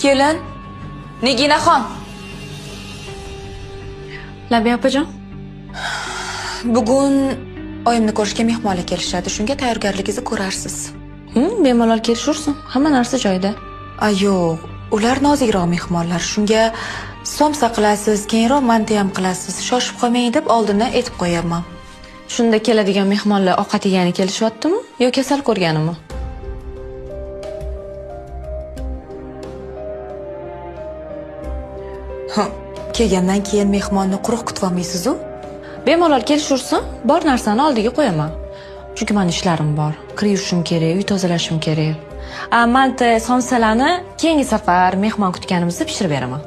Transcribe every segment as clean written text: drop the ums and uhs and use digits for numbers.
Kelin, Niginaxon. Labiya opajon. Bugun oyimni ko'rishga mehmonlar kelishadi. Shunga tayyorgarligingizni ko'rarsiz. Bemalol kelishursin. Hamma narsa joyida. Yo'q, ular nozikroq mehmonlar. Shunga somsa qilasiz, keyinroq manti ham qilasiz. Shoshib qolmang deb oldindan aytib qo'yaman. Shunda keladigan mehmonlar ovqat yegani kelishyaptimi yo kasal ko'rganimi? Kelgandan keyin mehmonni quruq kutib olmaysiz-ku? Bemalol kelishursin, bor narsani oldiga qo'yaman. Chunki men ishlarim bor. Kir yuvishim kerak, uy tozalashim kerak. Manti, somsalarni keyingi safar mehmon kutganimizda pishirib beraman.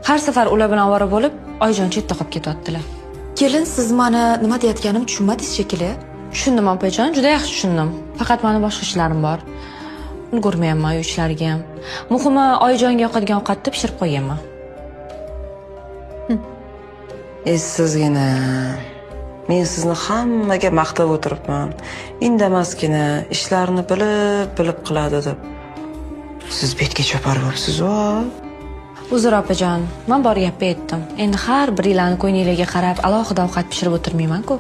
Har safar ular bilan ovora bo'lib, Oyjon chetda qolib ketyaptilar. Kelin, siz meni nima deyotganimni tushunmadingiz shekilli. Tushundim opajon, juda yaxshi tushundim. Faqat meni boshqa ishlarim bor. Ulgurmayapman uy ishlariga ham. Muhimi Oyjonga yoqadigan ovqatni pishirib qo'yaman. Sizgina men sizni hammaga maqtab o'tiribman. Indamasgina ishlarni bilib qiladi deb. Siz betga choparib olibsiz-ku. Uzr opajon, men bor gapni aytdim. Endi har bir yilani ko'ngilga qarab alohida ovqat pishirib o'tirmayman-ku.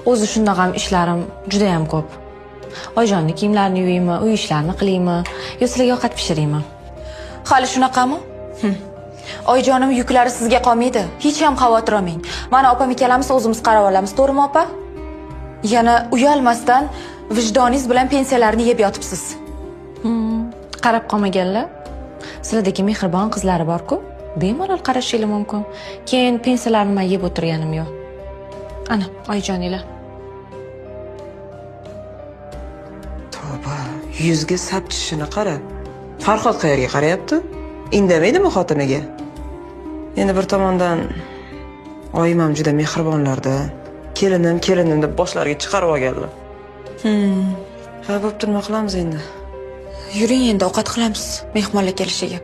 O'zi shundoq ham ishlarim juda ham ko'p. Oyjonning kiyimlarini yuvaymi, uy ishlarini qilaymi, yo sizlarga ovqat pishiraymi? Hali shunaqami? Oyjonim yuklari sizga qolmaydi. Hech ham xavotir olmang. Mana opam ikkalamiz o'zimiz qarab olamiz, to'g'rimi opa? Yana uyalmasdan vijdoningiz bilan pensiyalarni yeb yotibsiz. Qarab qolmaganlar. Sizlardagi mehribon qizlari bor-ku, bemalol qarashingiz mumkin. Keyin pensiyalarni men yeb o'tirganim yo'q. Ana, Oyjonilar. Tavba, yuzga sapchishini qara. Farhod qayerga qarayapti? Indamaydimi xotiniga? Endi bir tomondan oyim ham juda mehribonlarda. Kelinim deb boshlariga chiqarib olganlar. Bo'pti, nima qilamiz endi? Yuring endi ovqat qilamiz mehmonlar kelishiga.